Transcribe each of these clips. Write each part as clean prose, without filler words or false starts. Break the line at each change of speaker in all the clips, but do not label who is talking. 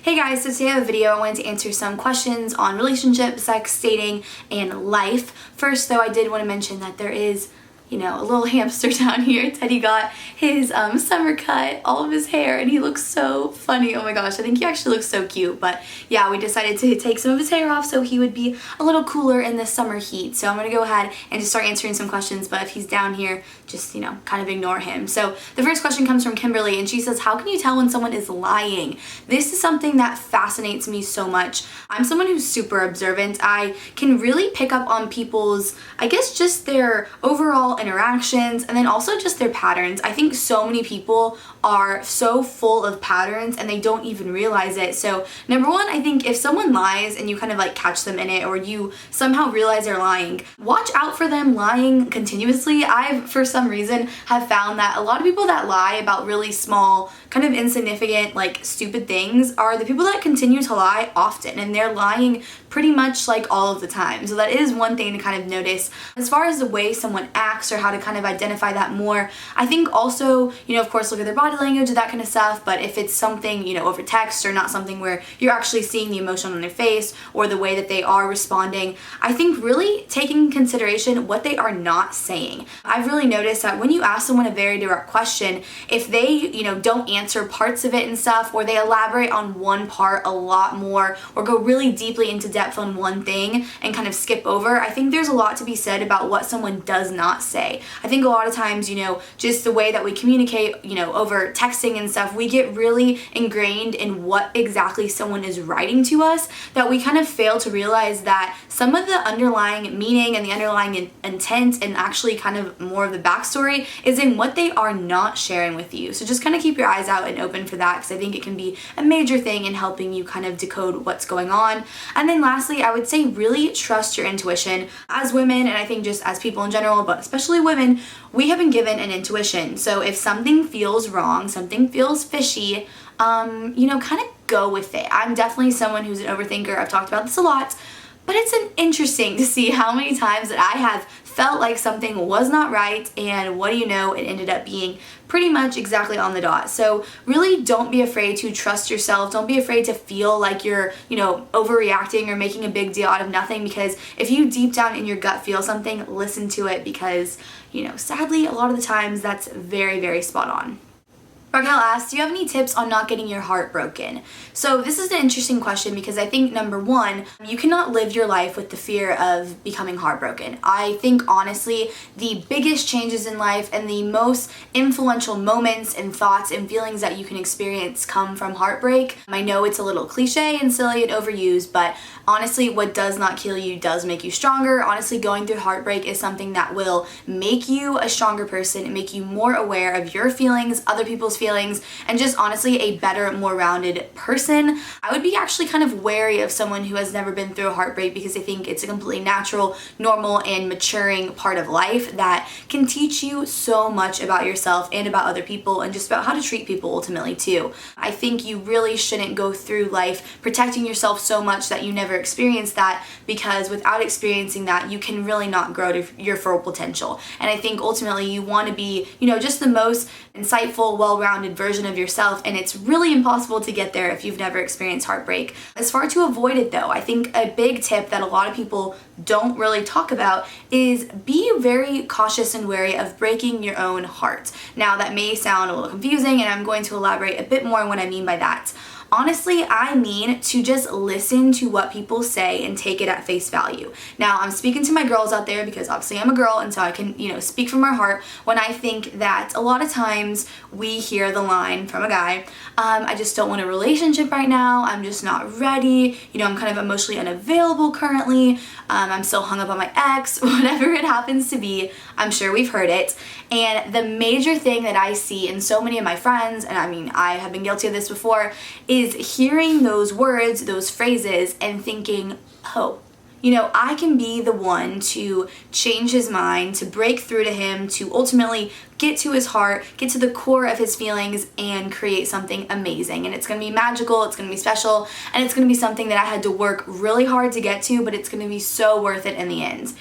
Hey guys, so today I have a video. I wanted to answer some questions on relationships, sex, dating, and life. First though, I did want to mention that there is, a little hamster down here. Teddy got his summer cut, all of his hair, and he looks so funny. Oh my gosh, I think he actually looks so cute. But yeah, we decided to take some of his hair off so he would be a little cooler in the summer heat. So I'm gonna go ahead and just start answering some questions, but if he's down here, just, kind of ignore him. So the first question comes from Kimberly, and she says, how can you tell when someone is lying? This is something that fascinates me so much. I'm someone who's super observant. I can really pick up on people's, I guess, just their overall interactions and then also just their patterns. I think so many people are so full of patterns and they don't even realize it. So number one, I think if someone lies and you kind of like catch them in it, or you somehow realize they're lying, watch out for them lying continuously. I've, for some reason, have found that a lot of people that lie about really small, kind of insignificant, like stupid things are the people that continue to lie often, and they're lying pretty much like all of the time. So that is one thing to kind of notice. As far as the way someone acts or how to kind of identify that more, I think also, of course, look at their body language and that kind of stuff, but if it's something, over text or not something where you're actually seeing the emotion on their face or the way that they are responding, I think really taking into consideration what they are not saying. I've really noticed that when you ask someone a very direct question, if they, don't answer parts of it and stuff, or they elaborate on one part a lot more, or go really deeply into depth on one thing and kind of skip over, I think there's a lot to be said about what someone does not say. I think a lot of times, just the way that we communicate, over texting and stuff, we get really ingrained in what exactly someone is writing to us, that we kind of fail to realize that some of the underlying meaning and the underlying intent and actually kind of more of the backstory is in what they are not sharing with you. So just kind of keep your eyes out and open for that, because I think it can be a major thing in helping you kind of decode what's going on. And then lastly, I would say really trust your intuition. As women, and I think just as people in general, but especially women, we have been given an intuition. So if something feels wrong, something feels fishy, kind of go with it. I'm definitely someone who's an overthinker. I've talked about this a lot, but it's interesting to see how many times that I have felt like something was not right, and what do you know, it ended up being pretty much exactly on the dot. So really don't be afraid to trust yourself. Don't be afraid to feel like you're, overreacting or making a big deal out of nothing, because if you deep down in your gut feel something, listen to it, because, sadly, a lot of the times that's very, very spot on. Raquel asks, do you have any tips on not getting your heart broken? So this is an interesting question, because I think number one, you cannot live your life with the fear of becoming heartbroken. I think honestly, the biggest changes in life and the most influential moments and thoughts and feelings that you can experience come from heartbreak. I know it's a little cliche and silly and overused, but honestly, what does not kill you does make you stronger. Honestly, going through heartbreak is something that will make you a stronger person and make you more aware of your feelings, other people's feelings, and just honestly a better, more rounded person. I would be actually kind of wary of someone who has never been through a heartbreak, because I think it's a completely natural, normal, and maturing part of life that can teach you so much about yourself and about other people, and just about how to treat people ultimately too. I think you really shouldn't go through life protecting yourself so much that you never experience that, because without experiencing that, you can really not grow to your full potential. And I think ultimately you want to be, just the most insightful, well-rounded version of yourself, and it's really impossible to get there if you've never experienced heartbreak. As far to avoid it though, I think a big tip that a lot of people don't really talk about is be very cautious and wary of breaking your own heart. Now that may sound a little confusing, and I'm going to elaborate a bit more on what I mean by that. Honestly, I mean to just listen to what people say and take it at face value. Now, I'm speaking to my girls out there, because obviously I'm a girl, and so I can, speak from my heart when I think that a lot of times we hear the line from a guy, I just don't want a relationship right now, I'm just not ready, I'm kind of emotionally unavailable currently, I'm still hung up on my ex, whatever it happens to be. I'm sure we've heard it. And the major thing that I see in so many of my friends, and I mean, I have been guilty of this before, is hearing those words, those phrases, and thinking, oh, I can be the one to change his mind, to break through to him, to ultimately get to his heart, get to the core of his feelings, and create something amazing. And it's going to be magical, it's going to be special, and it's going to be something that I had to work really hard to get to, but it's going to be so worth it in the end.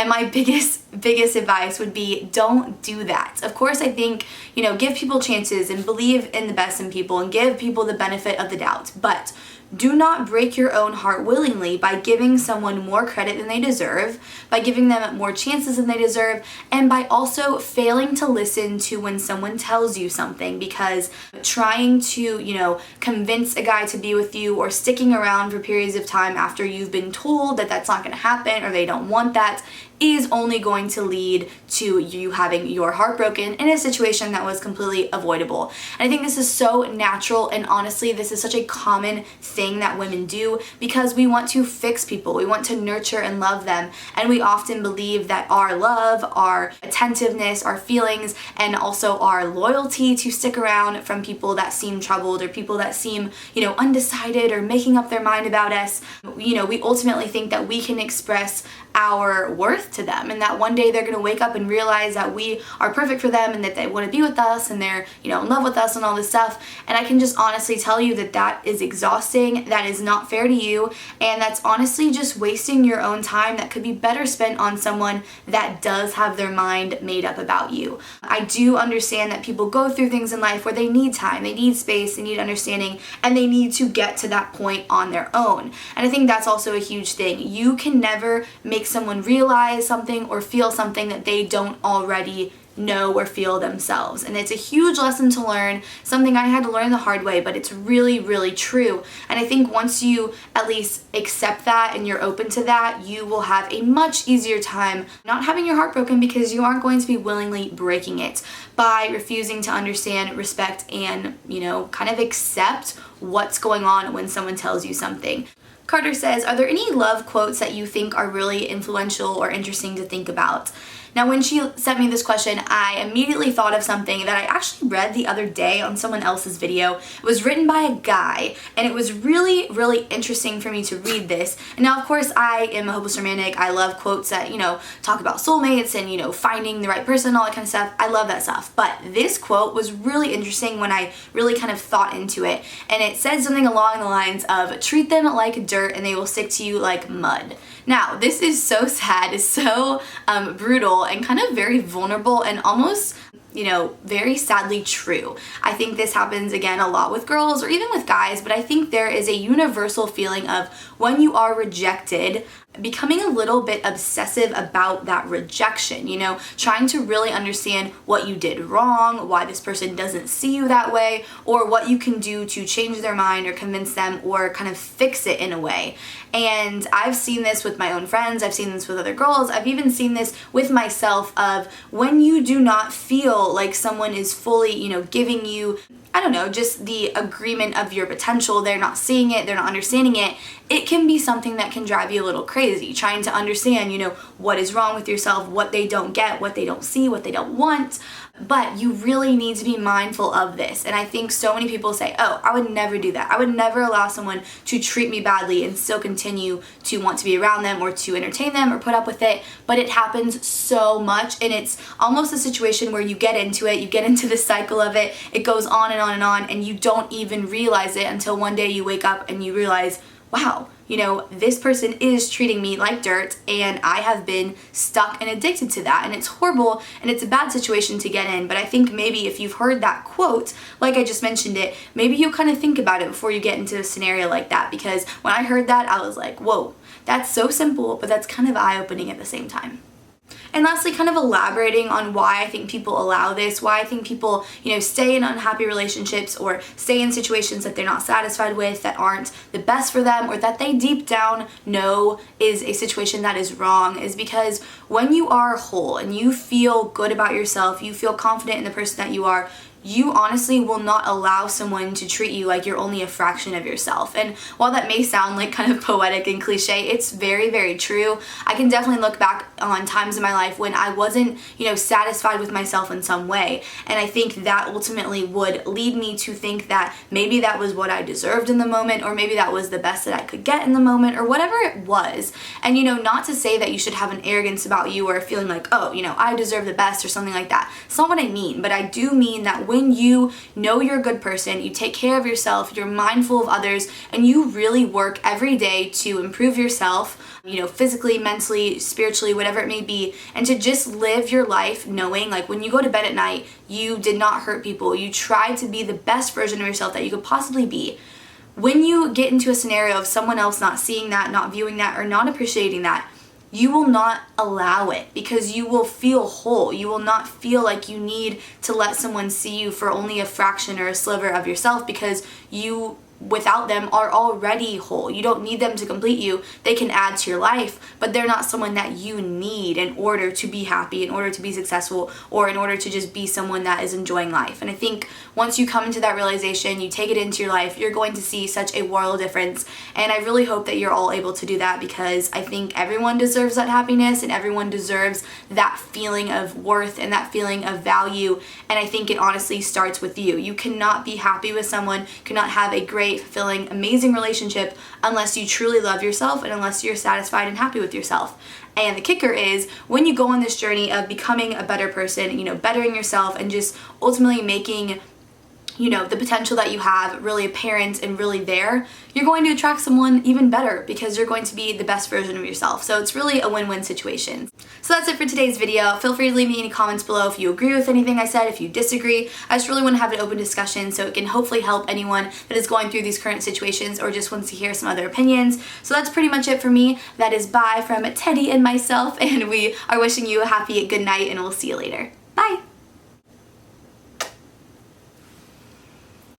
And my biggest advice would be, don't do that. Of course, I think, give people chances and believe in the best in people and give people the benefit of the doubt, but do not break your own heart willingly by giving someone more credit than they deserve, by giving them more chances than they deserve, and by also failing to listen to when someone tells you something, because trying to, convince a guy to be with you or sticking around for periods of time after you've been told that that's not going to happen or they don't want that is only going to lead to you having your heart broken in a situation that was completely avoidable. And I think this is so natural, and honestly, this is such a common thing that women do because we want to fix people, we want to nurture and love them, and we often believe that our love, our attentiveness, our feelings, and also our loyalty to stick around from people that seem troubled or people that seem, undecided or making up their mind about us, we ultimately think that we can express our worth to them, and that one day they're going to wake up and realize that we are perfect for them and that they want to be with us and they're in love with us and all this stuff. And I can just honestly tell you that that is exhausting, that is not fair to you, and that's honestly just wasting your own time that could be better spent on someone that does have their mind made up about you. I do understand that people go through things in life where they need time, they need space, they need understanding, and they need to get to that point on their own. And I think that's also a huge thing. You can never make someone realize something or feel something that they don't already know or feel themselves. And it's a huge lesson to learn, something I had to learn the hard way, but it's really, really true. And I think once you at least accept that and you're open to that, you will have a much easier time not having your heart broken, because you aren't going to be willingly breaking it by refusing to understand, respect, and, kind of accept what's going on when someone tells you something. Carter says, are there any love quotes that you think are really influential or interesting to think about? Now, when she sent me this question, I immediately thought of something that I actually read the other day on someone else's video. It was written by a guy, and it was really, really interesting for me to read this. And now, of course, I am a hopeless romantic. I love quotes that, talk about soulmates and, finding the right person, all that kind of stuff. I love that stuff. But this quote was really interesting when I really kind of thought into it. And it said something along the lines of, treat them like dirt and they will stick to you like mud. Now, this is so sad, it's so brutal and kind of very vulnerable and almost, very sadly true. I think this happens again a lot with girls or even with guys, but I think there is a universal feeling of when you are rejected, becoming a little bit obsessive about that rejection, trying to really understand what you did wrong, why this person doesn't see you that way, or what you can do to change their mind or convince them or kind of fix it in a way. And I've seen this with my own friends, I've seen this with other girls, I've even seen this with myself of when you do not feel like someone is fully, giving you, just the agreement of your potential, they're not seeing it, they're not understanding it, it can be something that can drive you a little crazy, trying to understand, what is wrong with yourself, what they don't get, what they don't see, what they don't want. But you really need to be mindful of this. And I think so many people say, oh, I would never do that. I would never allow someone to treat me badly and still continue to want to be around them or to entertain them or put up with it. But it happens so much, and it's almost a situation where you get into it, you get into the cycle of it, it goes on and on and on, and you don't even realize it until one day you wake up and you realize, wow, this person is treating me like dirt, and I have been stuck and addicted to that, and it's horrible and it's a bad situation to get in. But I think maybe if you've heard that quote, like I just mentioned it, maybe you kind of think about it before you get into a scenario like that, because when I heard that, I was like, whoa, that's so simple, but that's kind of eye-opening at the same time. And lastly, kind of elaborating on why I think people allow this, why I think people, stay in unhappy relationships or stay in situations that they're not satisfied with, that aren't the best for them, or that they deep down know is a situation that is wrong, is because when you are whole and you feel good about yourself, you feel confident in the person that you are, you honestly will not allow someone to treat you like you're only a fraction of yourself. And while that may sound like kind of poetic and cliche, it's very, very true. I can definitely look back on times in my life when I wasn't, satisfied with myself in some way. And I think that ultimately would lead me to think that maybe that was what I deserved in the moment, or maybe that was the best that I could get in the moment, or whatever it was. And, not to say that you should have an arrogance about you or a feeling like, oh, I deserve the best or something like that. It's not what I mean, but I do mean that when you know you're a good person, you take care of yourself, you're mindful of others, and you really work every day to improve yourself, you know, physically, mentally, spiritually, whatever it may be, and to just live your life knowing, like, when you go to bed at night, you did not hurt people. You tried to be the best version of yourself that you could possibly be. When you get into a scenario of someone else not seeing that, not viewing that, or not appreciating that, you will not allow it, because you will feel whole. You will not feel like you need to let someone see you for only a fraction or a sliver of yourself, because you, without them, are already whole. You don't need them to complete you. They can add to your life, but they're not someone that you need in order to be happy, in order to be successful, or in order to just be someone that is enjoying life. And I think once you come into that realization, you take it into your life, you're going to see such a world of difference. And I really hope that you're all able to do that, because I think everyone deserves that happiness, and everyone deserves that feeling of worth and that feeling of value. And I think it honestly starts with you. You cannot be happy with someone, cannot have a great, fulfilling, amazing relationship unless you truly love yourself and unless you're satisfied and happy with yourself. And the kicker is, when you go on this journey of becoming a better person, you know, bettering yourself and just ultimately making, you know, the potential that you have really apparent and really there, you're going to attract someone even better, because you're going to be the best version of yourself. So it's really a win-win situation. So that's it for today's video. Feel free to leave me any comments below if you agree with anything I said, if you disagree. I just really want to have an open discussion so it can hopefully help anyone that is going through these current situations or just wants to hear some other opinions. So that's pretty much it for me. That is bye from Teddy and myself, and we are wishing you a happy good night, and we'll see you later. Bye!